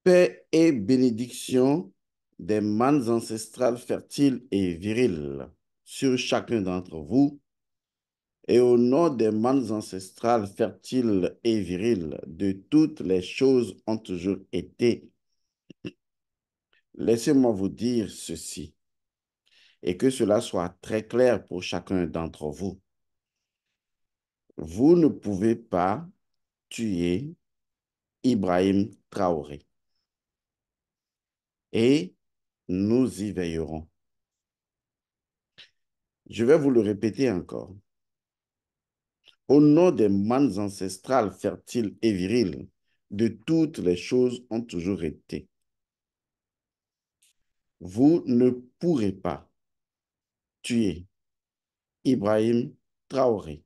Paix et bénédiction des manes ancestrales fertiles et viriles sur chacun d'entre vous, et au nom des manes ancestrales fertiles et viriles de toutes les choses ont toujours été, laissez-moi vous dire ceci, et que cela soit très clair pour chacun d'entre vous. Vous ne pouvez pas tuer Ibrahim Traoré, et nous y veillerons. Je vais vous le répéter encore. Au nom des manes ancestrales fertiles et viriles, de toutes les choses ont toujours été. Vous ne pourrez pas tuer Ibrahim Traoré,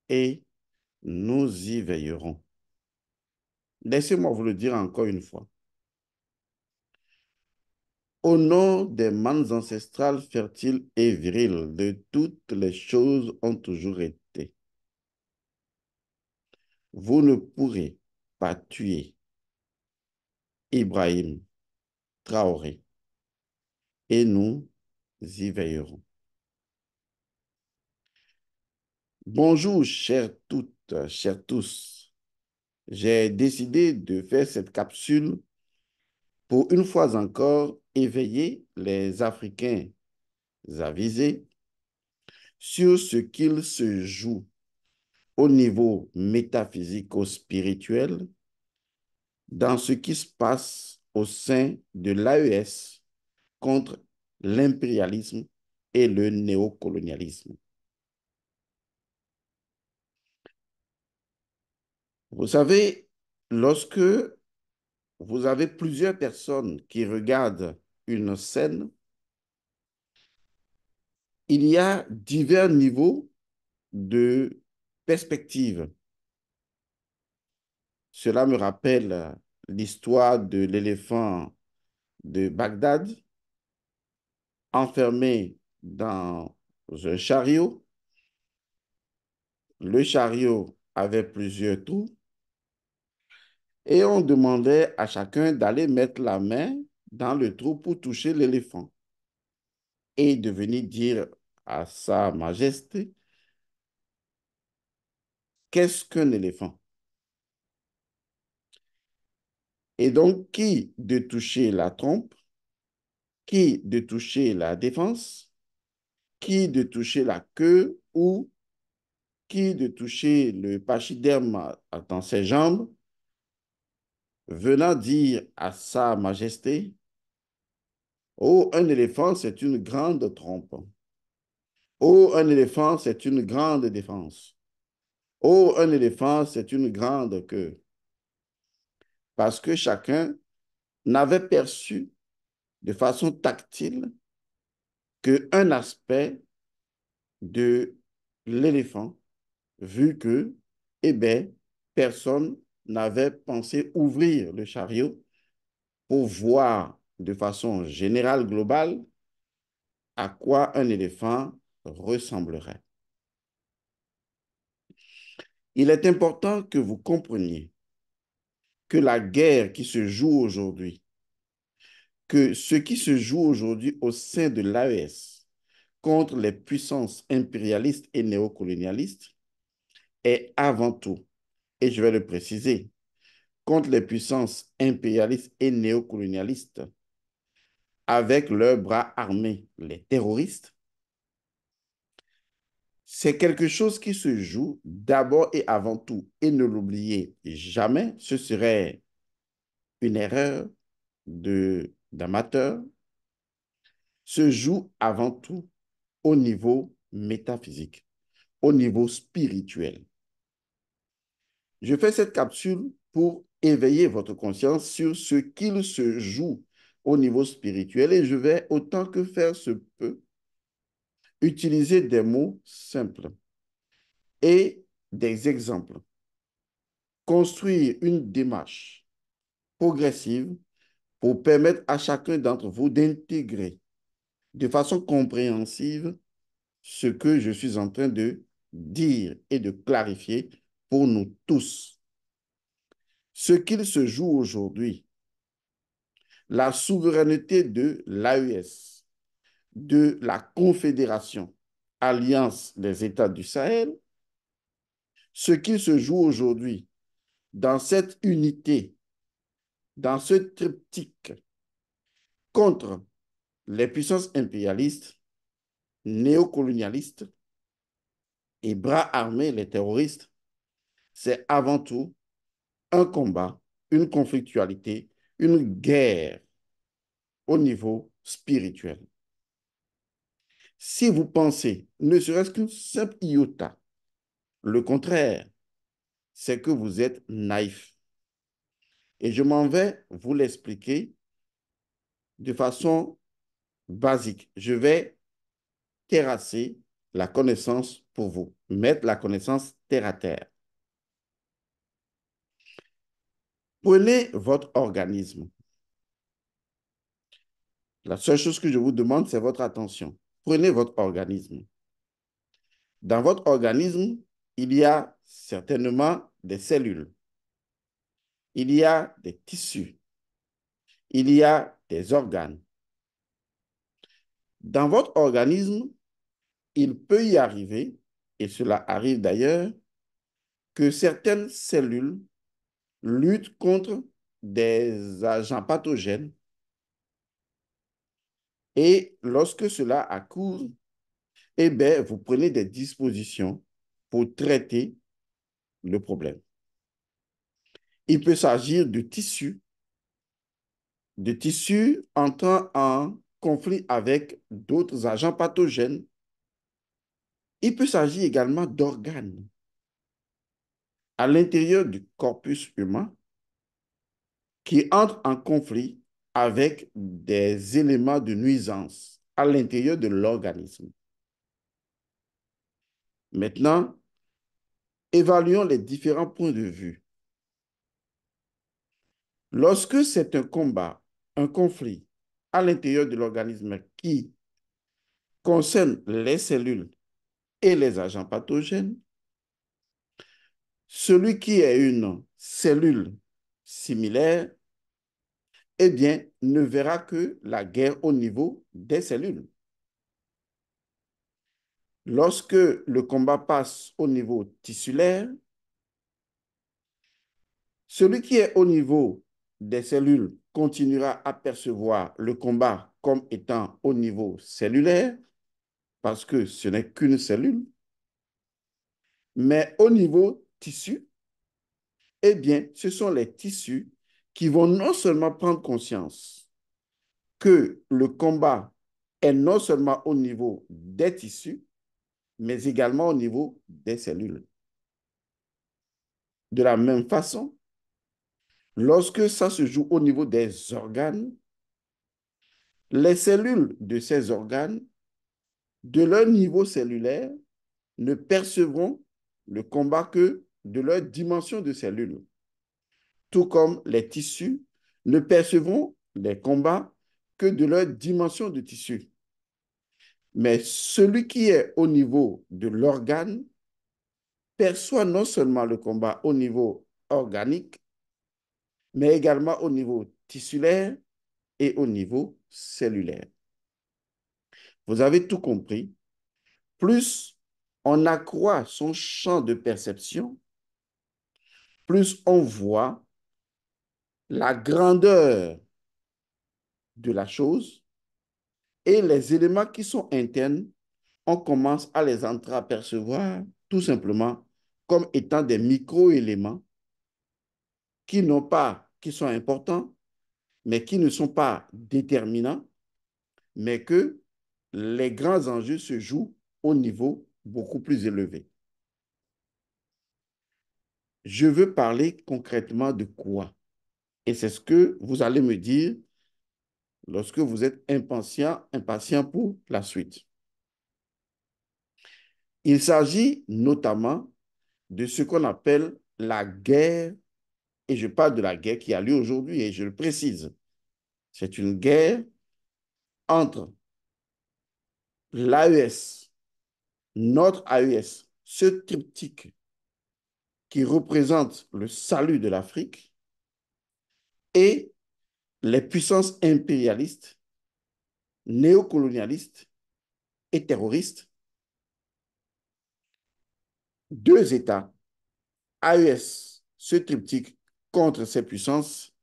et nous y veillerons. Laissez-moi vous le dire encore une fois. Au nom des manes ancestrales fertiles et viriles, de toutes les choses ont toujours été. Vous ne pourrez pas tuer Ibrahim Traoré, et nous y veillerons. Bonjour, chers toutes, chers tous. J'ai décidé de faire cette capsule pour une fois encore éveiller les Africains avisés sur ce qu'il se joue au niveau métaphysico-spirituel dans ce qui se passe au sein de l'AES contre l'impérialisme et le néocolonialisme. Vous savez, lorsque vous avez plusieurs personnes qui regardent une scène, il y a divers niveaux de perspective. Cela me rappelle l'histoire de l'éléphant de Bagdad, enfermé dans un chariot. Le chariot avait plusieurs trous et on demandait à chacun d'aller mettre la main dans le trou pour toucher l'éléphant et de venir dire à Sa Majesté, qu'est-ce qu'un éléphant? Et donc, qui de toucher la trompe, qui de toucher la défense, qui de toucher la queue ou qui de toucher le pachyderme dans ses jambes, venant dire à Sa Majesté, oh, un éléphant, c'est une grande trompe. Oh, un éléphant, c'est une grande défense. Oh, un éléphant, c'est une grande queue. Parce que chacun n'avait perçu de façon tactile qu'un aspect de l'éléphant, vu que, eh bien, personne n'avait pensé ouvrir le chariot pour voir de façon générale, globale, à quoi un éléphant ressemblerait. Il est important que vous compreniez que la guerre qui se joue aujourd'hui, que ce qui se joue aujourd'hui au sein de l'AES contre les puissances impérialistes et néocolonialistes est avant tout, et je vais le préciser, contre les puissances impérialistes et néocolonialistes avec leurs bras armés, les terroristes, c'est quelque chose qui se joue d'abord et avant tout, et ne l'oubliez jamais, ce serait une erreur d'amateur, se joue avant tout au niveau métaphysique, au niveau spirituel. Je fais cette capsule pour éveiller votre conscience sur ce qu'il se joue au niveau spirituel et je vais, autant que faire se peut, utiliser des mots simples et des exemples. Construire une démarche progressive pour permettre à chacun d'entre vous d'intégrer de façon compréhensive ce que je suis en train de dire et de clarifier pour nous tous. Ce qu'il se joue aujourd'hui, la souveraineté de l'AES, de la Confédération, Alliance des États du Sahel, ce qu'il se joue aujourd'hui dans cette unité, dans ce triptyque contre les puissances impérialistes, néocolonialistes et bras armés, les terroristes, c'est avant tout un combat, une conflictualité, une guerre au niveau spirituel. Si vous pensez, ne serait-ce qu'une simple iota, le contraire, c'est que vous êtes naïf. Et je m'en vais vous l'expliquer de façon basique. Je vais terrasser la connaissance pour vous, mettre la connaissance terre à terre. Prenez votre organisme. La seule chose que je vous demande, c'est votre attention. Prenez votre organisme. Dans votre organisme, il y a certainement des cellules, il y a des tissus, il y a des organes. Dans votre organisme, il peut y arriver, et cela arrive d'ailleurs, que certaines cellules luttent contre des agents pathogènes et lorsque cela accourt, eh bien, vous prenez des dispositions pour traiter le problème. Il peut s'agir de tissus entrant en conflit avec d'autres agents pathogènes. Il peut s'agir également d'organes à l'intérieur du corpus humain qui entrent en conflit avec des éléments de nuisance à l'intérieur de l'organisme. Maintenant, évaluons les différents points de vue. Lorsque c'est un combat, un conflit à l'intérieur de l'organisme qui concerne les cellules et les agents pathogènes, celui qui est une cellule similaire, eh bien, ne verra que la guerre au niveau des cellules. Lorsque le combat passe au niveau tissulaire, celui qui est au niveau des cellules continuera à percevoir le combat comme étant au niveau cellulaire, parce que ce n'est qu'une cellule, mais au niveau tissu, eh bien, ce sont les tissus qui vont non seulement prendre conscience que le combat est non seulement au niveau des tissus, mais également au niveau des cellules. De la même façon, lorsque ça se joue au niveau des organes, les cellules de ces organes, de leur niveau cellulaire, ne percevront le combat que de leur dimension de cellules, tout comme les tissus ne percevront les combats que de leur dimension de tissu. Mais celui qui est au niveau de l'organe perçoit non seulement le combat au niveau organique, mais également au niveau tissulaire et au niveau cellulaire. Vous avez tout compris. Plus on accroît son champ de perception, plus on voit la grandeur de la chose et les éléments qui sont internes, on commence à les entreapercevoir tout simplement comme étant des micro-éléments qui n'ont pas, qui sont importants, mais qui ne sont pas déterminants, mais que les grands enjeux se jouent au niveau beaucoup plus élevé. Je veux parler concrètement de quoi? Et c'est ce que vous allez me dire lorsque vous êtes impatient pour la suite. Il s'agit notamment de ce qu'on appelle la guerre, et je parle de la guerre qui a lieu aujourd'hui, et je le précise. C'est une guerre entre l'AES, notre AES, ce triptyque qui représente le salut de l'Afrique, et les puissances impérialistes, néocolonialistes et terroristes, deux États, AES, ce triptyque contre ces puissances,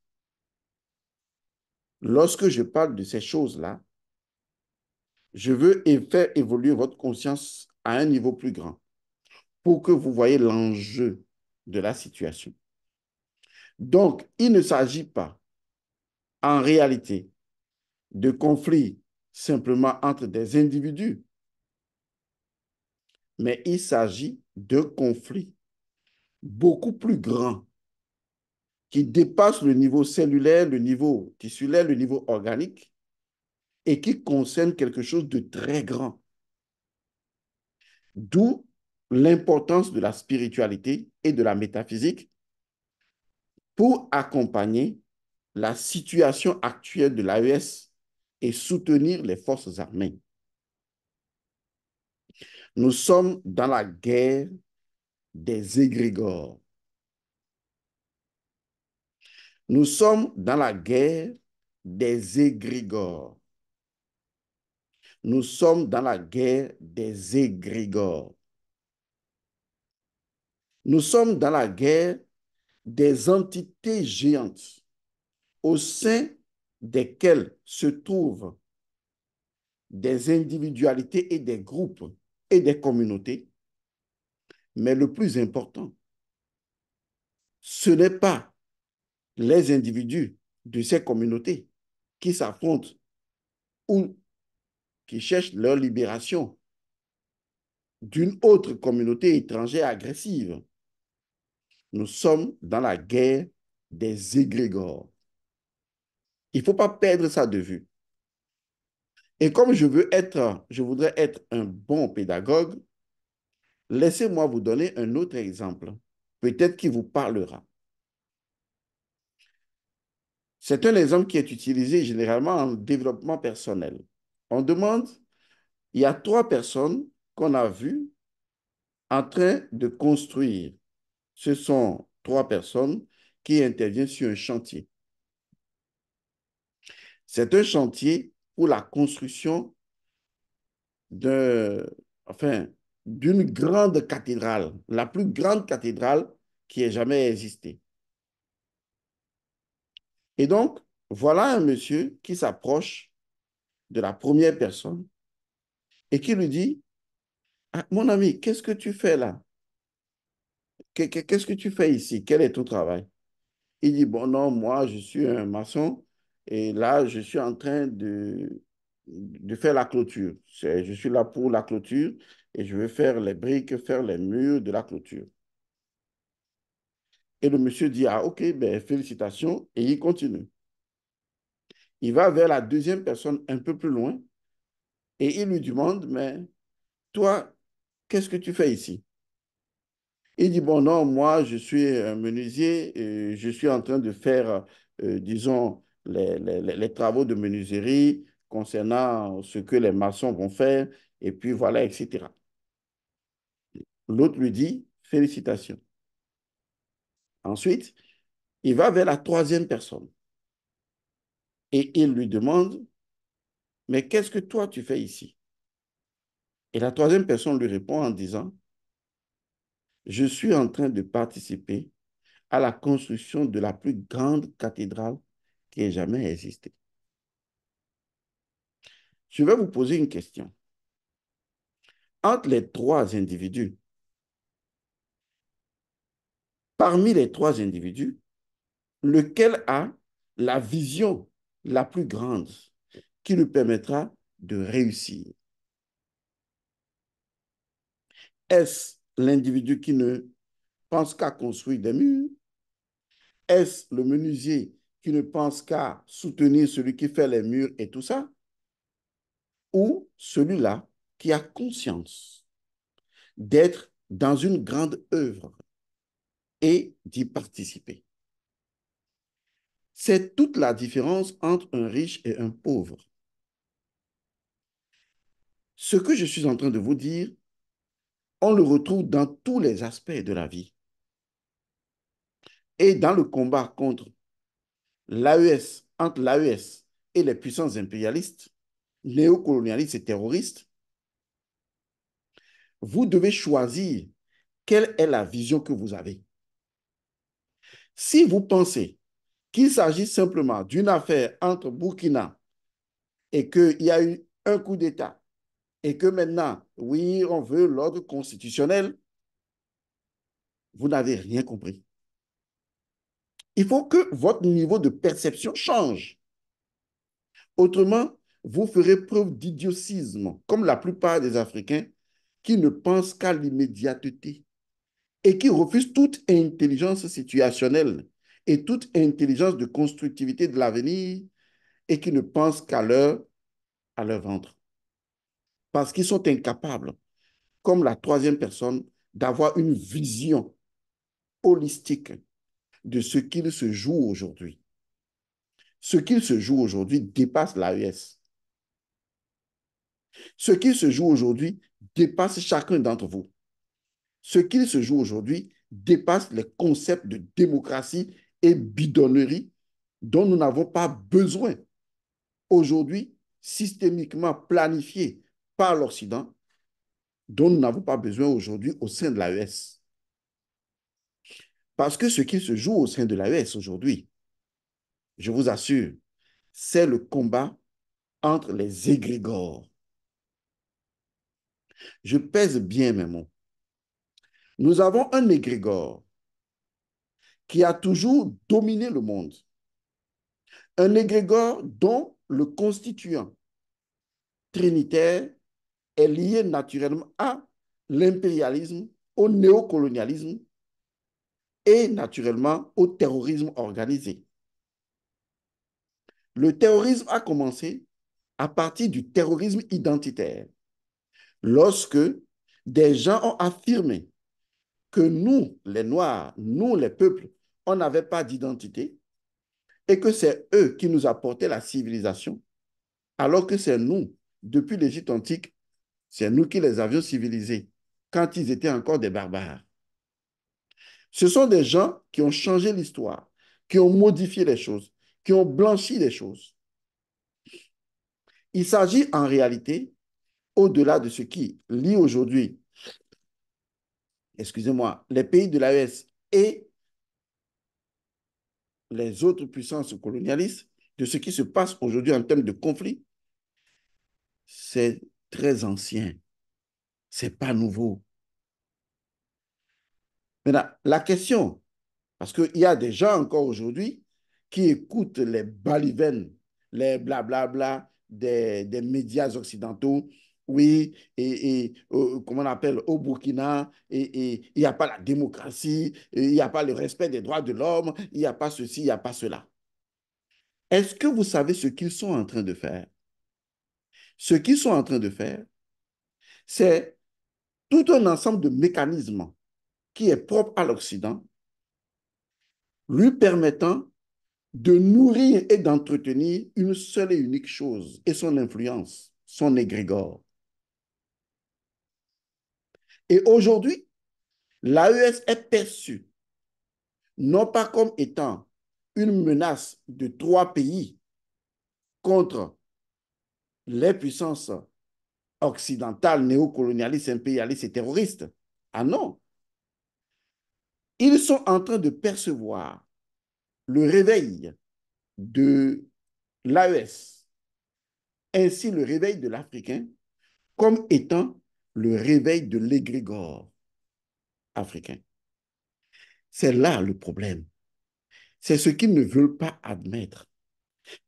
lorsque je parle de ces choses-là, je veux faire évoluer votre conscience à un niveau plus grand pour que vous voyez l'enjeu de la situation. Donc, il ne s'agit pas, en réalité, de conflits simplement entre des individus, mais il s'agit de conflits beaucoup plus grands qui dépassent le niveau cellulaire, le niveau tissulaire, le niveau organique et qui concernent quelque chose de très grand. D'où l'importance de la spiritualité et de la métaphysique pour accompagner la situation actuelle de l'AES et soutenir les forces armées. Nous sommes dans la guerre des égrégores. Nous sommes dans la guerre des égrégores. Nous sommes dans la guerre des égrégores. Nous sommes dans la guerre des entités géantes au sein desquelles se trouvent des individualités et des groupes et des communautés. Mais le plus important, ce n'est pas les individus de ces communautés qui s'affrontent ou qui cherchent leur libération d'une autre communauté étrangère agressive. Nous sommes dans la guerre des égrégores. Il ne faut pas perdre ça de vue. Et comme je voudrais être un bon pédagogue, laissez-moi vous donner un autre exemple, peut-être qui vous parlera. C'est un exemple qui est utilisé généralement en développement personnel. On demande, il y a trois personnes qu'on a vues en train de construire. Ce sont trois personnes qui interviennent sur un chantier. C'est un chantier pour la construction d'un, enfin, d'une grande cathédrale, la plus grande cathédrale qui ait jamais existé. Et donc, voilà un monsieur qui s'approche de la première personne et qui lui dit, ah, mon ami, qu'est-ce que tu fais là? Qu'est-ce que tu fais ici? Quel est ton travail? Il dit, bon, non, moi, je suis un maçon et là, je suis en train de faire la clôture. Je suis là pour la clôture et je veux faire les briques, faire les murs de la clôture. Et le monsieur dit, ah, ok, ben, félicitations, et il continue. Il va vers la deuxième personne un peu plus loin et il lui demande, mais toi, qu'est-ce que tu fais ici? Il dit, bon, non, moi, je suis un menuisier et je suis en train de faire, disons, les travaux de menuiserie concernant ce que les maçons vont faire, et puis voilà, etc. L'autre lui dit, félicitations. Ensuite, il va vers la troisième personne et il lui demande, mais qu'est-ce que toi tu fais ici? Et la troisième personne lui répond en disant, je suis en train de participer à la construction de la plus grande cathédrale qui ait jamais existé. Je vais vous poser une question. Entre les trois individus, parmi les trois individus, lequel a la vision la plus grande qui lui permettra de réussir? Est-ce l'individu qui ne pense qu'à construire des murs? Est-ce le menuisier qui ne pense qu'à soutenir celui qui fait les murs et tout ça? Ou celui-là qui a conscience d'être dans une grande œuvre et d'y participer? C'est toute la différence entre un riche et un pauvre. Ce que je suis en train de vous dire, on le retrouve dans tous les aspects de la vie. Et dans le combat contre l'AES, entre l'AES et les puissances impérialistes, néocolonialistes et terroristes, vous devez choisir quelle est la vision que vous avez. Si vous pensez qu'il s'agit simplement d'une affaire entre Burkina et qu'il y a eu un coup d'État et que maintenant, oui, on veut l'ordre constitutionnel, vous n'avez rien compris. Il faut que votre niveau de perception change. Autrement, vous ferez preuve d'idiocisme, comme la plupart des Africains qui ne pensent qu'à l'immédiateté et qui refusent toute intelligence situationnelle et toute intelligence de constructivité de l'avenir et qui ne pensent à leur ventre. Parce qu'ils sont incapables, comme la troisième personne, d'avoir une vision holistique de ce qu'il se joue aujourd'hui. Ce qu'il se joue aujourd'hui dépasse l'AES. Ce qu'il se joue aujourd'hui dépasse chacun d'entre vous. Ce qu'il se joue aujourd'hui dépasse les concepts de démocratie et bidonnerie dont nous n'avons pas besoin aujourd'hui, systémiquement planifiés par l'Occident, dont nous n'avons pas besoin aujourd'hui au sein de l'AES. Parce que ce qui se joue au sein de l'AES aujourd'hui, je vous assure, c'est le combat entre les égrégores. Je pèse bien mes mots. Nous avons un égrégore qui a toujours dominé le monde. Un égrégore dont le constituant trinitaire est lié naturellement à l'impérialisme, au néocolonialisme et naturellement au terrorisme organisé. Le terrorisme a commencé à partir du terrorisme identitaire, lorsque des gens ont affirmé que nous, les Noirs, nous, les peuples, on n'avait pas d'identité et que c'est eux qui nous apportaient la civilisation, alors que c'est nous, depuis l'Égypte antique, c'est nous qui les avions civilisés quand ils étaient encore des barbares. Ce sont des gens qui ont changé l'histoire, qui ont modifié les choses, qui ont blanchi les choses. Il s'agit en réalité, au-delà de ce qui lie aujourd'hui, excusez-moi, les pays de l'AES et les autres puissances colonialistes, de ce qui se passe aujourd'hui en termes de conflit, c'est très ancien. C'est pas nouveau. Maintenant, la question, parce qu'il y a des gens encore aujourd'hui qui écoutent les balivernes, les blablabla des médias occidentaux, oui, comment on appelle, au Burkina, et il n'y a pas la démocratie, il n'y a pas le respect des droits de l'homme, il n'y a pas ceci, il n'y a pas cela. Est-ce que vous savez ce qu'ils sont en train de faire? Ce qu'ils sont en train de faire, c'est tout un ensemble de mécanismes qui est propre à l'Occident, lui permettant de nourrir et d'entretenir une seule et unique chose, et son influence, son égrégore. Et aujourd'hui, l'AES est perçue non pas comme étant une menace de trois pays contre les puissances occidentales, néocolonialistes, impérialistes et terroristes. Ah non, ils sont en train de percevoir le réveil de l'AES, ainsi le réveil de l'Africain, comme étant le réveil de l'égrégore africain. C'est là le problème. C'est ce qu'ils ne veulent pas admettre.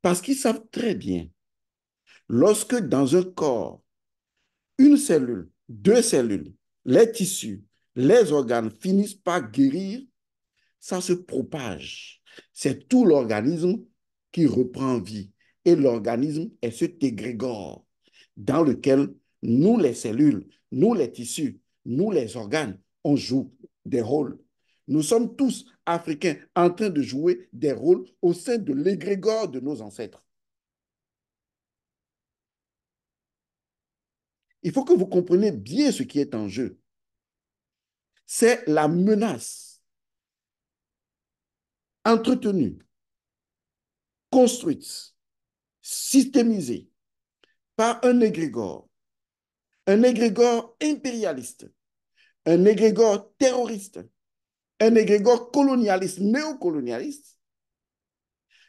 Parce qu'ils savent très bien, lorsque dans un corps, une cellule, deux cellules, les tissus, les organes finissent par guérir, ça se propage. C'est tout l'organisme qui reprend vie. Et l'organisme est cet égrégore dans lequel nous, les cellules, nous, les tissus, nous, les organes, on joue des rôles. Nous sommes tous Africains en train de jouer des rôles au sein de l'égrégore de nos ancêtres. Il faut que vous compreniez bien ce qui est en jeu. C'est la menace entretenue construite, systémisée par un égrégore impérialiste, un égrégore terroriste, un égrégore colonialiste, néocolonialiste,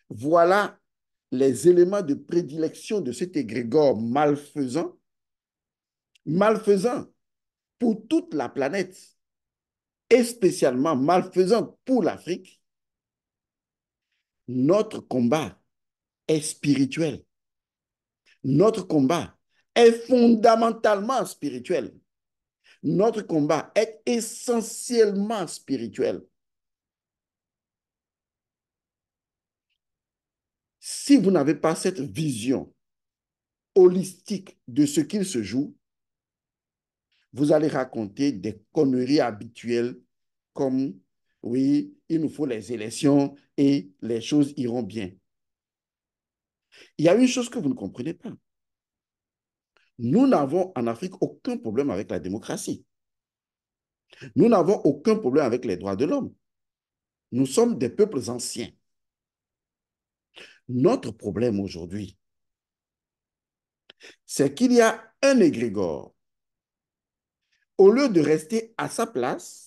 voilà les éléments de prédilection de cet égrégore malfaisant pour toute la planète et spécialement malfaisant pour l'Afrique. Notre combat est spirituel. Notre combat est fondamentalement spirituel. Notre combat est essentiellement spirituel. Si vous n'avez pas cette vision holistique de ce qu'il se joue, vous allez raconter des conneries habituelles comme, oui, il nous faut les élections et les choses iront bien. Il y a une chose que vous ne comprenez pas. Nous n'avons en Afrique aucun problème avec la démocratie. Nous n'avons aucun problème avec les droits de l'homme. Nous sommes des peuples anciens. Notre problème aujourd'hui, c'est qu'il y a un égrégore. Au lieu de rester à sa place,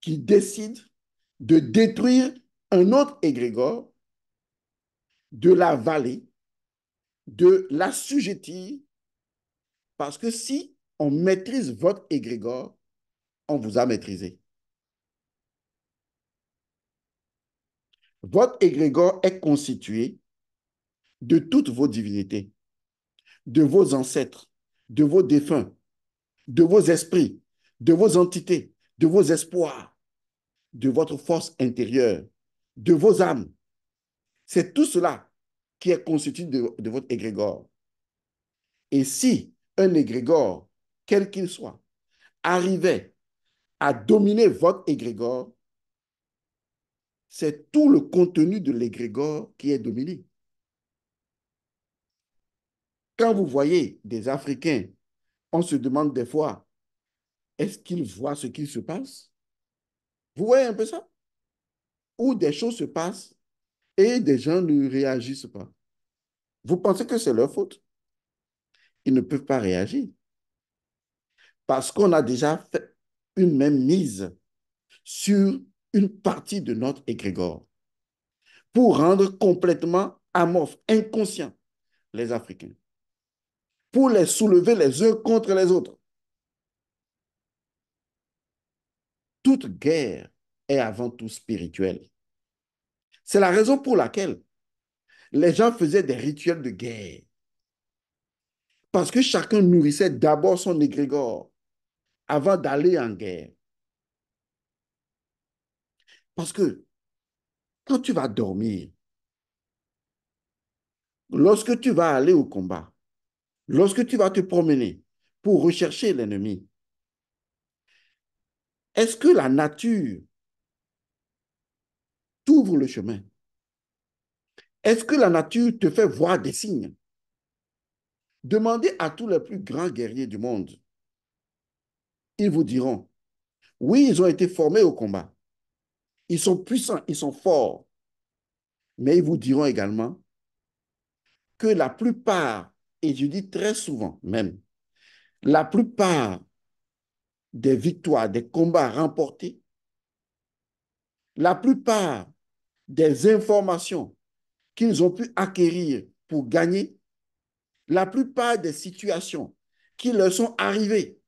qui décide de détruire un autre égrégore, de la vallée, de l'assujettir, parce que si on maîtrise votre égrégore, on vous a maîtrisé. Votre égrégore est constitué de toutes vos divinités, de vos ancêtres, de vos défunts, de vos esprits, de vos entités, de vos espoirs, de votre force intérieure, de vos âmes. C'est tout cela qui est constitué de votre égrégore. Et si un égrégore, quel qu'il soit, arrivait à dominer votre égrégore, c'est tout le contenu de l'égrégore qui est dominé. Quand vous voyez des Africains, on se demande des fois, est-ce qu'ils voient ce qui se passe? Vous voyez un peu ça? Où des choses se passent et des gens ne réagissent pas. Vous pensez que c'est leur faute? Ils ne peuvent pas réagir parce qu'on a déjà fait une même mise sur une partie de notre égrégore pour rendre complètement amorphes, inconscients les Africains, pour les soulever les uns contre les autres. Toute guerre est avant tout spirituelle. C'est la raison pour laquelle les gens faisaient des rituels de guerre. Parce que chacun nourrissait d'abord son égrégore avant d'aller en guerre. Parce que quand tu vas dormir, lorsque tu vas aller au combat, lorsque tu vas te promener pour rechercher l'ennemi, est-ce que la nature t'ouvre le chemin? Est-ce que la nature te fait voir des signes? Demandez à tous les plus grands guerriers du monde. Ils vous diront, oui, ils ont été formés au combat. Ils sont puissants, ils sont forts. Mais ils vous diront également que la plupart, et je dis très souvent même, la plupart des victoires, des combats remportés, la plupart des informations qu'ils ont pu acquérir pour gagner, la plupart des situations qui leur sont arrivées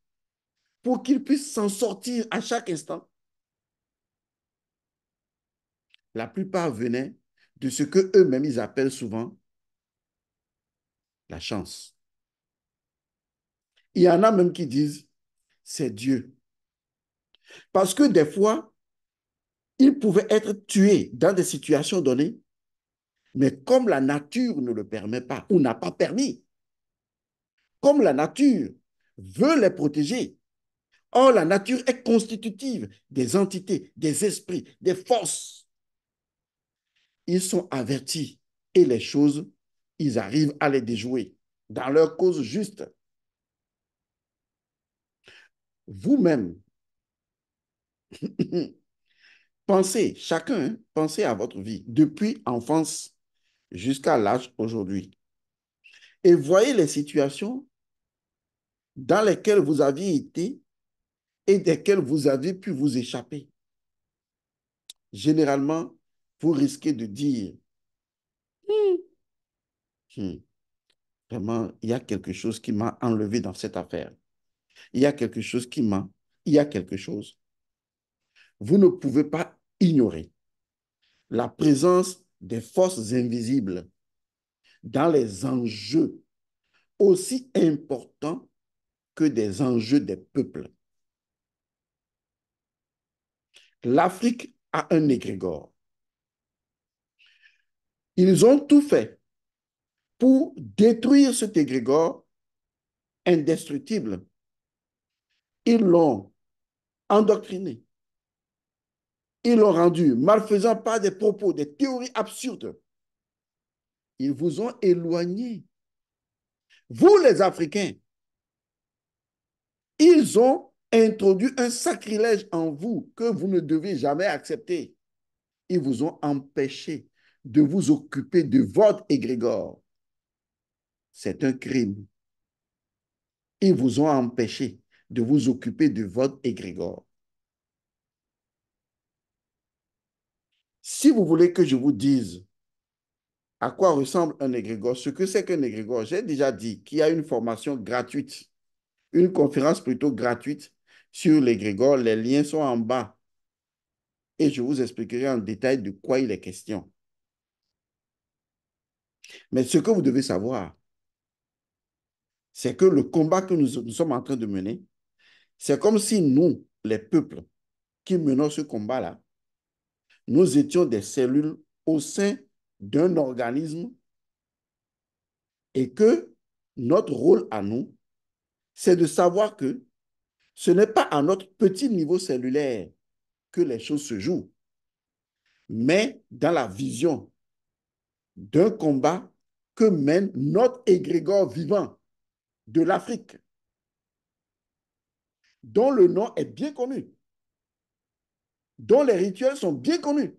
pour qu'ils puissent s'en sortir à chaque instant, la plupart venaient de ce que eux-mêmes ils appellent souvent la chance. Il y en a même qui disent c'est Dieu. Parce que des fois, ils pouvaient être tués dans des situations données, mais comme la nature ne le permet pas ou n'a pas permis, comme la nature veut les protéger, or la nature est constitutive des entités, des esprits, des forces. Ils sont avertis et les choses, ils arrivent à les déjouer dans leur cause juste. Vous-même, pensez, chacun, pensez à votre vie depuis enfance jusqu'à l'âge aujourd'hui. Et voyez les situations dans lesquelles vous aviez été et desquelles vous avez pu vous échapper. Généralement, vous risquez de dire, hmm, hmm, vraiment, il y a quelque chose qui m'a enlevé dans cette affaire. Il y a quelque chose qui m'a, il y a quelque chose. Vous ne pouvez pas ignorer la présence des forces invisibles dans les enjeux aussi importants que des enjeux des peuples. L'Afrique a un égrégore. Ils ont tout fait pour détruire cet égrégore indestructible. Ils l'ont endoctriné. Ils l'ont rendu malfaisant par des propos, des théories absurdes. Ils vous ont éloigné. Vous, les Africains, ils ont introduit un sacrilège en vous que vous ne devez jamais accepter. Ils vous ont empêché de vous occuper de votre égrégore. C'est un crime. Ils vous ont empêché de vous occuper de votre égrégore. Si vous voulez que je vous dise à quoi ressemble un égrégore, ce que c'est qu'un égrégore, j'ai déjà dit qu'il y a une formation gratuite, une conférence plutôt gratuite sur l'égrégore. Les liens sont en bas et je vous expliquerai en détail de quoi il est question. Mais ce que vous devez savoir, c'est que le combat que nous sommes en train de mener, c'est comme si nous, les peuples qui menons ce combat-là, nous étions des cellules au sein d'un organisme et que notre rôle à nous, c'est de savoir que ce n'est pas à notre petit niveau cellulaire que les choses se jouent, mais dans la vision d'un combat que mène notre égrégore vivant de l'Afrique, dont le nom est bien connu, dont les rituels sont bien connus,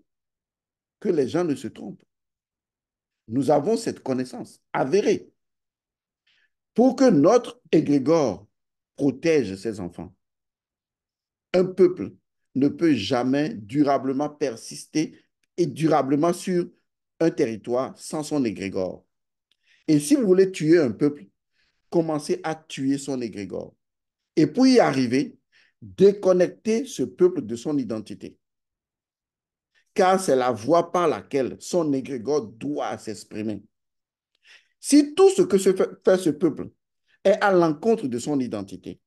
que les gens ne se trompent. Nous avons cette connaissance avérée pour que notre égrégore protège ses enfants. Un peuple ne peut jamais durablement persister et durablement sur un territoire sans son égrégore. Et si vous voulez tuer un peuple, commencez à tuer son égrégore. Et pour y arriver, déconnecter ce peuple de son identité. Car c'est la voie par laquelle son égrégore doit s'exprimer. Si tout ce que fait ce peuple est à l'encontre de son identité,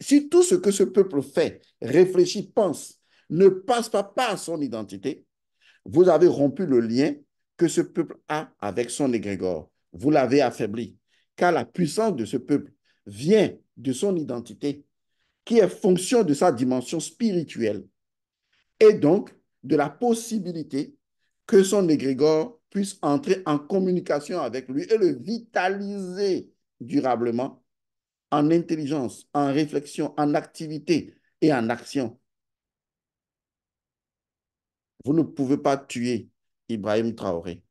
si tout ce que ce peuple fait, réfléchit, pense, ne passe pas par son identité, vous avez rompu le lien que ce peuple a avec son égrégore. Vous l'avez affaibli, car la puissance de ce peuple vient de son identité, qui est fonction de sa dimension spirituelle, et donc de la possibilité que son égrégore puisse entrer en communication avec lui et le vitaliser durablement en intelligence, en réflexion, en activité et en action. Vous ne pouvez pas tuer Ibrahim Traoré.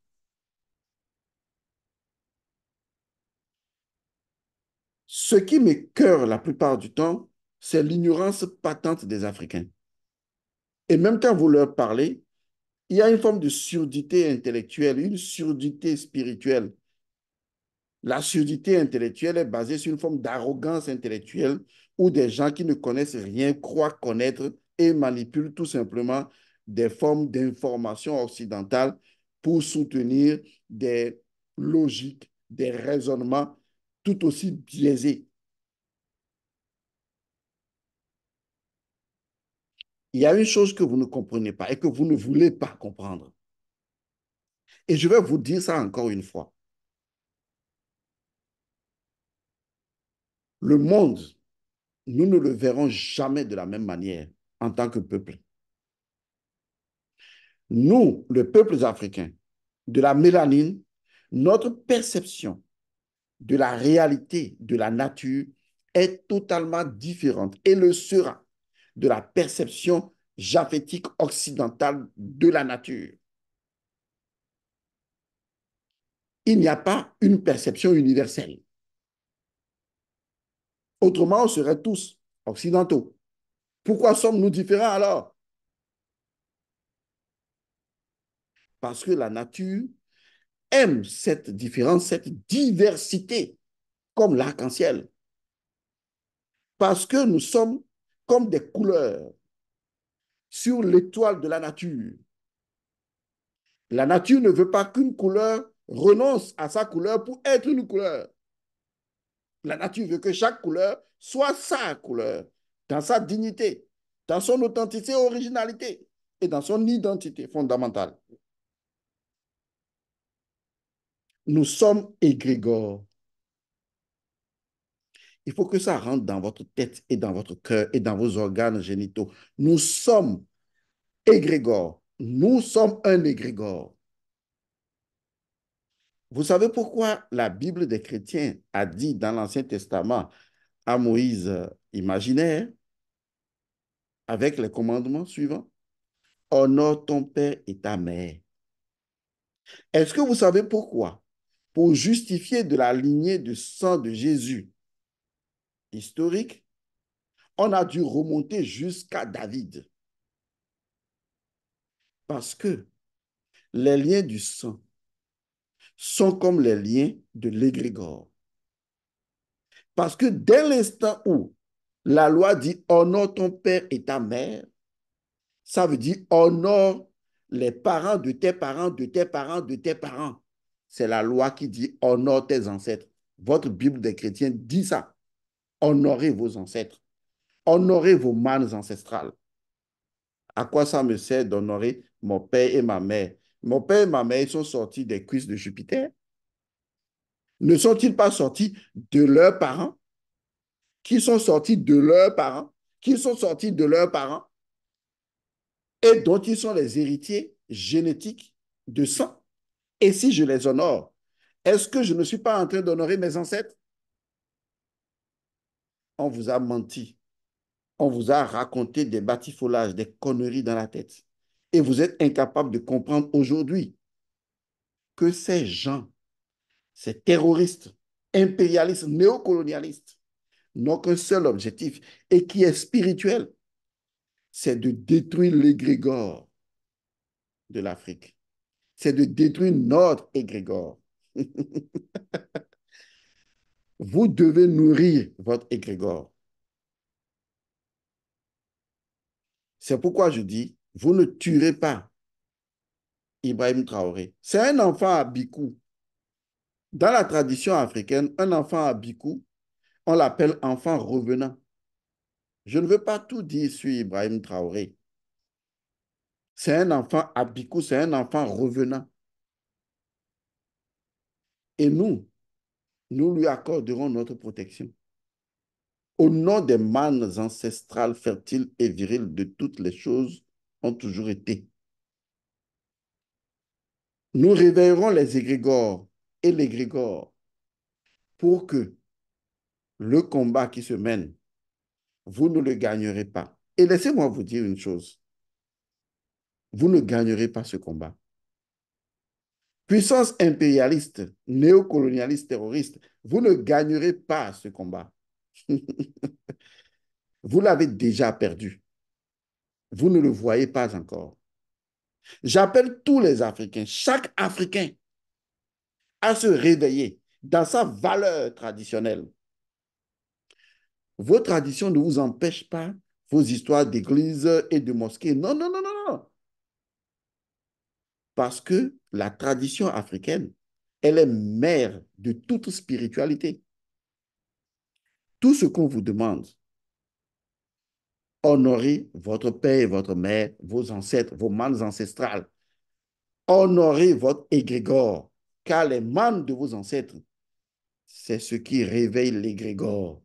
Ce qui m'écoeure la plupart du temps, c'est l'ignorance patente des Africains. Et même quand vous leur parlez, il y a une forme de surdité intellectuelle, une surdité spirituelle. La surdité intellectuelle est basée sur une forme d'arrogance intellectuelle où des gens qui ne connaissent rien croient connaître et manipulent tout simplement des formes d'information occidentales pour soutenir des logiques, des raisonnements tout aussi biaisés. Il y a une chose que vous ne comprenez pas et que vous ne voulez pas comprendre. Et je vais vous dire ça encore une fois. Le monde, nous ne le verrons jamais de la même manière en tant que peuple. Nous, les peuples africains, de la mélanine, notre perception de la réalité de la nature est totalement différente et le sera de la perception japhétique occidentale de la nature. Il n'y a pas une perception universelle. Autrement, on serait tous occidentaux. Pourquoi sommes-nous différents alors? Parce que la nature aime cette différence, cette diversité, comme l'arc-en-ciel. Parce que nous sommes comme des couleurs sur l'étoile de la nature. La nature ne veut pas qu'une couleur renonce à sa couleur pour être une couleur. La nature veut que chaque couleur soit sa couleur, dans sa dignité, dans son authenticité, originalité et dans son identité fondamentale. Nous sommes égrégores. Il faut que ça rentre dans votre tête et dans votre cœur et dans vos organes génitaux. Nous sommes égrégores. Nous sommes un égrégore. Vous savez pourquoi la Bible des chrétiens a dit dans l'Ancien Testament à Moïse, imaginaire, avec les commandements suivants? Honore ton père et ta mère. Est-ce que vous savez pourquoi? Pour justifier de la lignée de sang de Jésus historique, on a dû remonter jusqu'à David. Parce que les liens du sang sont comme les liens de l'égrégore. Parce que dès l'instant où la loi dit honore ton père et ta mère, ça veut dire honore les parents de tes parents, de tes parents, de tes parents. C'est la loi qui dit honore tes ancêtres. Votre Bible des chrétiens dit ça. Honorez vos ancêtres. Honorez vos mânes ancestrales. À quoi ça me sert d'honorer mon père et ma mère? Mon père et ma mère, ils sont sortis des cuisses de Jupiter. Ne sont-ils pas sortis de leurs parents? Qui sont sortis de leurs parents? Qui sont sortis de leurs parents? Et dont ils sont les héritiers génétiques de sang. Et si je les honore, est-ce que je ne suis pas en train d'honorer mes ancêtres? On vous a menti. On vous a raconté des batifolages, des conneries dans la tête. Et vous êtes incapable de comprendre aujourd'hui que ces gens, ces terroristes, impérialistes, néocolonialistes, n'ont qu'un seul objectif et qui est spirituel, c'est de détruire l'égrégore de l'Afrique. C'est de détruire notre égrégore. Vous devez nourrir votre égrégore. C'est pourquoi je dis, vous ne tuerez pas Ibrahim Traoré. C'est un enfant à Bikou. Dans la tradition africaine, un enfant à Bikou, on l'appelle enfant revenant. Je ne veux pas tout dire sur Ibrahim Traoré. C'est un enfant à Bikou, c'est un enfant revenant. Et nous lui accorderons notre protection. Au nom des mânes ancestrales fertiles et viriles de toutes les choses ont toujours été. Nous réveillerons les égrégores et l'égrégore pour que le combat qui se mène, vous ne le gagnerez pas. Et laissez-moi vous dire une chose, vous ne gagnerez pas ce combat. Puissance impérialiste, néocolonialiste, terroriste, vous ne gagnerez pas ce combat. Vous l'avez déjà perdu. Vous ne le voyez pas encore. J'appelle tous les Africains, chaque Africain, à se réveiller dans sa valeur traditionnelle. Vos traditions ne vous empêchent pas, vos histoires d'église et de mosquées. Non, non, non, non, non. Parce que la tradition africaine, elle est mère de toute spiritualité. Tout ce qu'on vous demande, honorez votre père et votre mère, vos ancêtres, vos mânes ancestrales. Honorez votre égrégore, car les mânes de vos ancêtres, c'est ce qui réveille l'égrégore.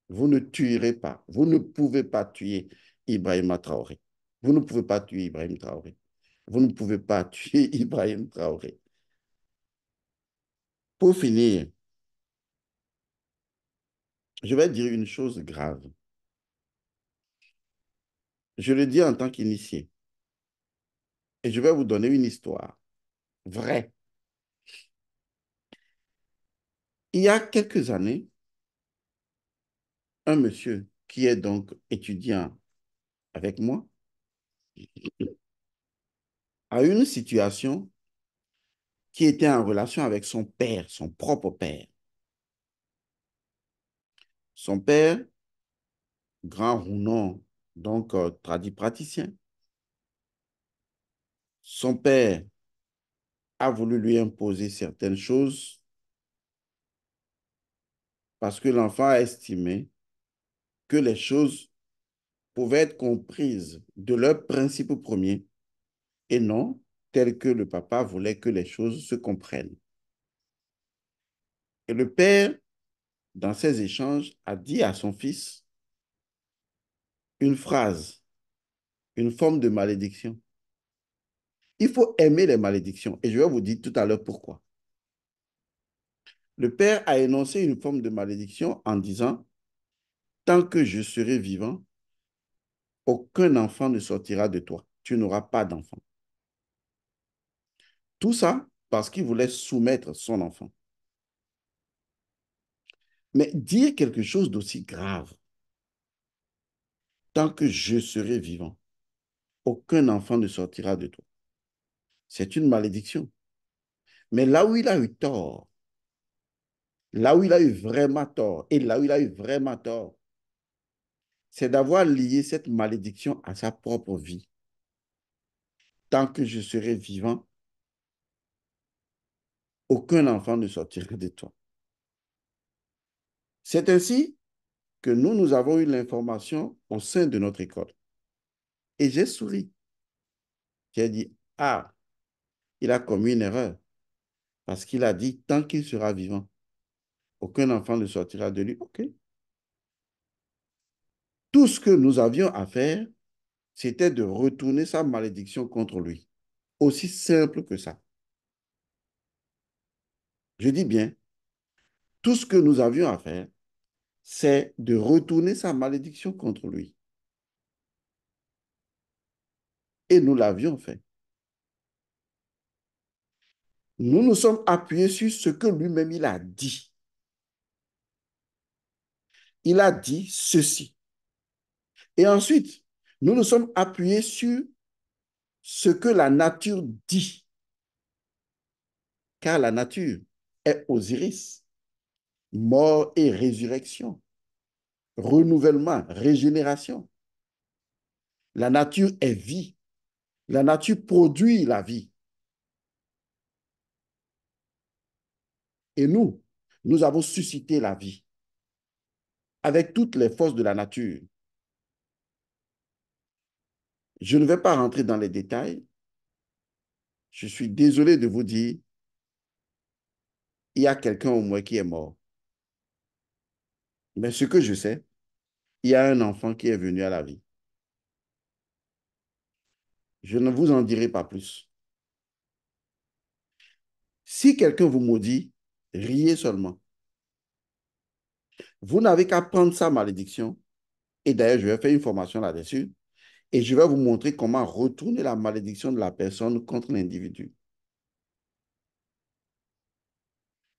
Vous ne tuerez pas. Vous ne pouvez pas tuer Ibrahim Traoré. Vous ne pouvez pas tuer Ibrahim Traoré. Vous ne pouvez pas tuer Ibrahim Traoré. Pour finir, je vais dire une chose grave. Je le dis en tant qu'initié. Et je vais vous donner une histoire. vrai. Il y a quelques années, un monsieur qui est donc étudiant avec moi a eu une situation qui était en relation avec son père, son propre père. Son père, grand rounon, donc praticien. Son père a voulu lui imposer certaines choses parce que l'enfant a estimé que les choses pouvaient être comprises de leur principe premier et non tel que le papa voulait que les choses se comprennent. Et le père, dans ces échanges, a dit à son fils une phrase, une forme de malédiction. Il faut aimer les malédictions et je vais vous dire tout à l'heure pourquoi. Le père a énoncé une forme de malédiction en disant, tant que je serai vivant, aucun enfant ne sortira de toi. Tu n'auras pas d'enfant. Tout ça parce qu'il voulait soumettre son enfant. Mais dire quelque chose d'aussi grave, tant que je serai vivant, aucun enfant ne sortira de toi. C'est une malédiction. Mais là où il a eu tort, là où il a eu vraiment tort, et là où il a eu vraiment tort, c'est d'avoir lié cette malédiction à sa propre vie. Tant que je serai vivant, aucun enfant ne sortira de toi. C'est ainsi que nous avons eu l'information au sein de notre école. Et j'ai souri. J'ai dit, ah, il a commis une erreur parce qu'il a dit, tant qu'il sera vivant, aucun enfant ne sortira de lui. OK. Tout ce que nous avions à faire, c'était de retourner sa malédiction contre lui. Aussi simple que ça. Je dis bien, tout ce que nous avions à faire, c'est de retourner sa malédiction contre lui. Et nous l'avions fait. Nous nous sommes appuyés sur ce que lui-même il a dit. Il a dit ceci. Et ensuite, nous nous sommes appuyés sur ce que la nature dit. Car la nature est Osiris, mort et résurrection, renouvellement, régénération. La nature est vie. La nature produit la vie. Et nous avons suscité la vie avec toutes les forces de la nature. Je ne vais pas rentrer dans les détails. Je suis désolé de vous dire, il y a quelqu'un au moins qui est mort. Mais ce que je sais, il y a un enfant qui est venu à la vie. Je ne vous en dirai pas plus. Si quelqu'un vous maudit, riez seulement. Vous n'avez qu'à prendre sa malédiction. Et d'ailleurs, je vais faire une formation là-dessus. Et je vais vous montrer comment retourner la malédiction de la personne contre l'individu.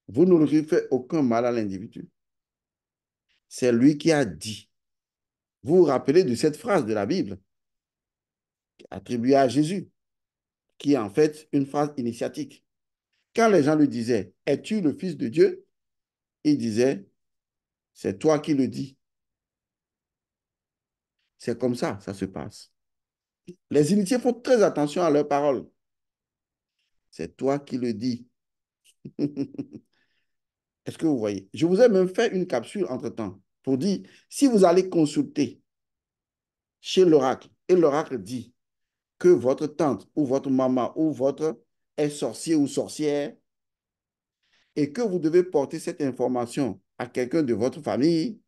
Vous ne lui faites aucun mal à l'individu. C'est lui qui a dit. Vous vous rappelez de cette phrase de la Bible attribuée à Jésus, qui est en fait une phrase initiatique. Quand les gens lui disaient, es-tu le Fils de Dieu? Il disait, c'est toi qui le dis. C'est comme ça se passe. Les initiés font très attention à leurs paroles. C'est toi qui le dis. Est-ce que vous voyez? Je vous ai même fait une capsule entre-temps pour dire, si vous allez consulter chez l'oracle et l'oracle dit que votre tante ou votre maman ou votre est sorcier ou sorcière et que vous devez porter cette information à quelqu'un de votre famille,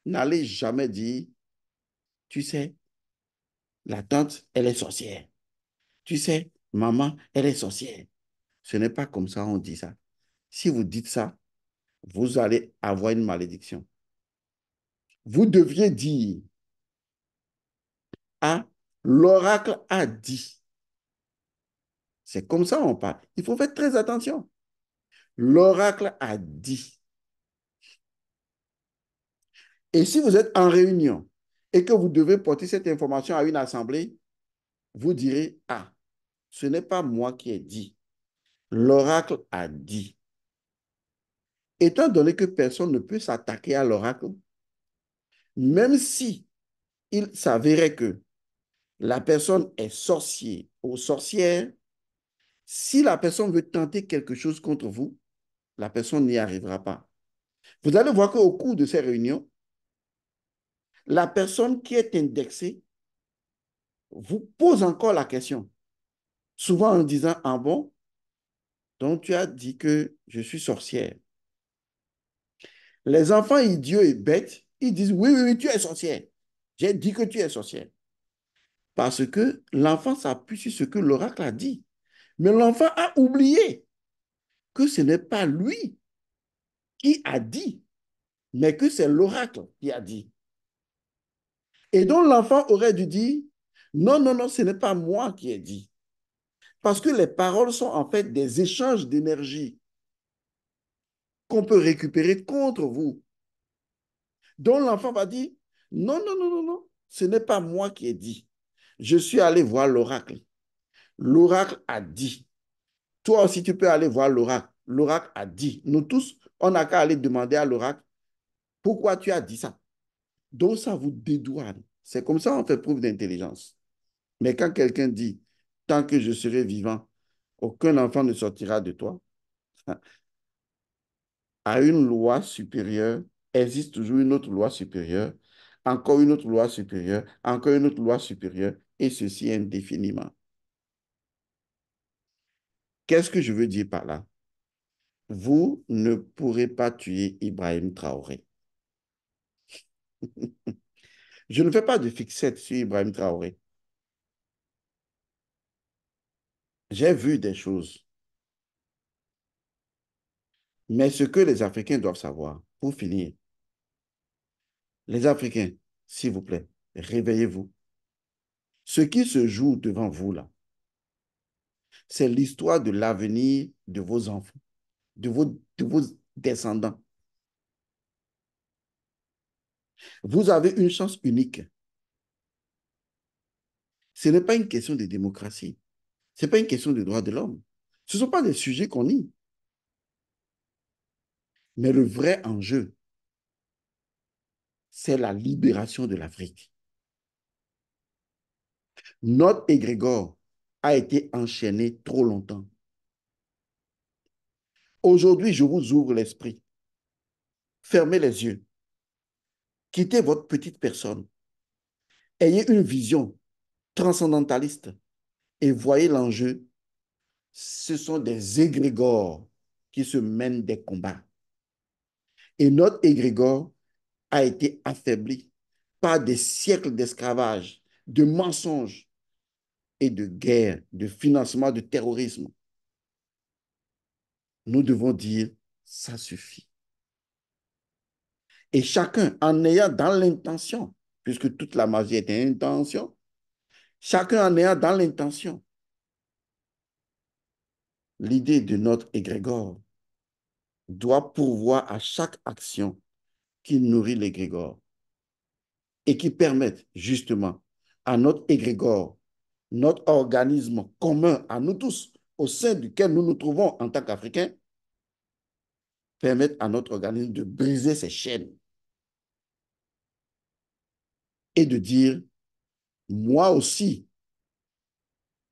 n'allez jamais dire, tu sais, la tante, elle est sorcière. Tu sais, maman, elle est sorcière. Ce n'est pas comme ça on dit ça. Si vous dites ça, vous allez avoir une malédiction. Vous deviez dire, ah, l'oracle a dit. C'est comme ça on parle. Il faut faire très attention. L'oracle a dit. Et si vous êtes en réunion et que vous devez porter cette information à une assemblée, vous direz, ah, ce n'est pas moi qui ai dit. L'oracle a dit. Étant donné que personne ne peut s'attaquer à l'oracle, même si il s'avérait que la personne est sorcier ou sorcière, si la personne veut tenter quelque chose contre vous, la personne n'y arrivera pas. Vous allez voir qu'au cours de ces réunions, la personne qui est indexée vous pose encore la question, souvent en disant, ah bon, donc tu as dit que je suis sorcière. Les enfants idiots et bêtes, ils disent, oui, oui, oui, tu es sorcière. J'ai dit que tu es sorcière. Parce que l'enfant s'appuie sur ce que l'oracle a dit. Mais l'enfant a oublié que ce n'est pas lui qui a dit, mais que c'est l'oracle qui a dit. Et donc l'enfant aurait dû dire, non, non, non, ce n'est pas moi qui ai dit. Parce que les paroles sont en fait des échanges d'énergie qu'on peut récupérer contre vous. Donc l'enfant va dire, non, non, non, non, non, ce n'est pas moi qui ai dit. Je suis allé voir l'oracle. L'oracle a dit. Toi aussi, tu peux aller voir l'oracle. L'oracle a dit. Nous tous, on n'a qu'à aller demander à l'oracle, pourquoi tu as dit ça? Donc ça vous dédouane. C'est comme ça qu'on fait preuve d'intelligence. Mais quand quelqu'un dit, tant que je serai vivant, aucun enfant ne sortira de toi, à une loi supérieure, existe toujours une autre loi supérieure, encore une autre loi supérieure, encore une autre loi supérieure, et ceci indéfiniment. Qu'est-ce que je veux dire par là? Vous ne pourrez pas tuer Ibrahim Traoré. Je ne fais pas de fixette sur Ibrahim Traoré. J'ai vu des choses. Mais ce que les Africains doivent savoir, pour finir, les Africains, s'il vous plaît, réveillez-vous. Ce qui se joue devant vous, là, c'est l'histoire de l'avenir de vos enfants, de vos descendants. Vous avez une chance unique. Ce n'est pas une question de démocratie. Ce n'est pas une question de droits de l'homme. Ce ne sont pas des sujets qu'on nie. Mais le vrai enjeu, c'est la libération de l'Afrique. Notre égrégore a été enchaîné trop longtemps. Aujourd'hui, je vous ouvre l'esprit. Fermez les yeux. Quittez votre petite personne. Ayez une vision transcendentaliste et voyez l'enjeu. Ce sont des égrégores qui se mènent des combats. Et notre égrégore a été affaibli par des siècles d'esclavage, de mensonges et de guerre, de financement de terrorisme. Nous devons dire, ça suffit. Et chacun, en ayant dans l'intention, puisque toute la magie est une intention, chacun en ayant dans l'intention l'idée de notre égrégore, doit pourvoir à chaque action qui nourrit l'égrégore et qui permette justement à notre égrégore, notre organisme commun à nous tous, au sein duquel nous nous trouvons en tant qu'Africains, permettre à notre organisme de briser ses chaînes et de dire, moi aussi,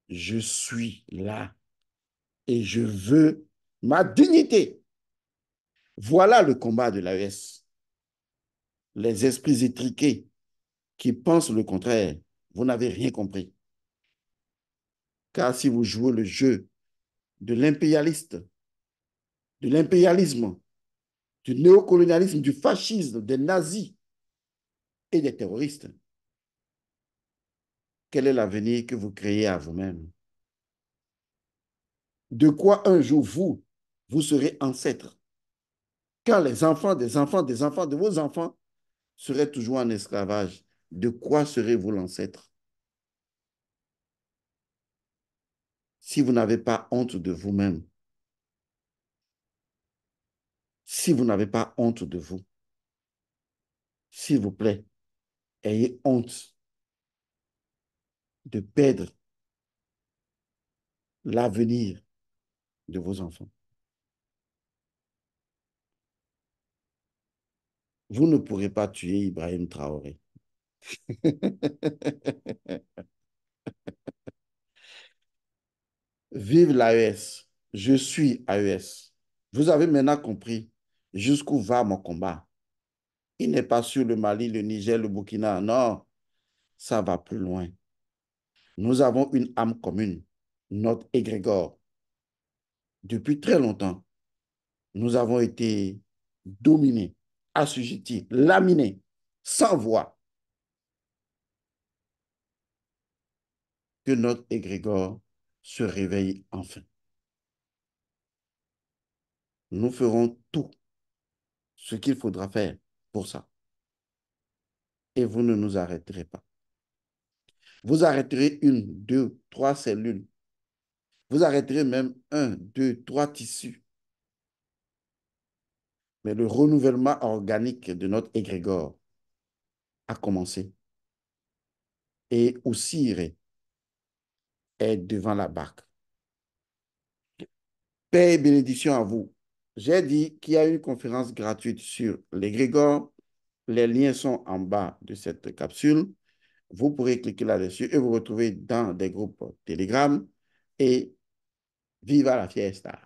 je suis là et je veux ma dignité. Voilà le combat de l'AES. Les esprits étriqués qui pensent le contraire, vous n'avez rien compris. Car si vous jouez le jeu de l'impérialiste, de l'impérialisme, du néocolonialisme, du fascisme, des nazis et des terroristes, quel est l'avenir que vous créez à vous-même? De quoi un jour vous serez ancêtre? Quand les enfants des enfants des enfants de vos enfants seraient toujours en esclavage, de quoi serez-vous l'ancêtre? Si vous n'avez pas honte de vous-même, si vous n'avez pas honte de vous, s'il vous plaît, ayez honte de perdre l'avenir de vos enfants. Vous ne pourrez pas tuer Ibrahim Traoré. Vive l'AES. Je suis AES. Vous avez maintenant compris jusqu'où va mon combat. Il n'est pas sur le Mali, le Niger, le Burkina. Non, ça va plus loin. Nous avons une âme commune, notre égrégore. Depuis très longtemps, nous avons été dominés, assujettis, laminés, sans voix. Que notre égrégore se réveille enfin. Nous ferons tout ce qu'il faudra faire pour ça. Et vous ne nous arrêterez pas. Vous arrêterez une, deux, trois cellules. Vous arrêterez même un, deux, trois tissus. Mais le renouvellement organique de notre égrégore a commencé. Et Oussire est devant la barque. Paix et bénédiction à vous. J'ai dit qu'il y a une conférence gratuite sur l'égrégore. Les liens sont en bas de cette capsule. Vous pourrez cliquer là-dessus et vous retrouver dans des groupes Telegram et viva la fiesta.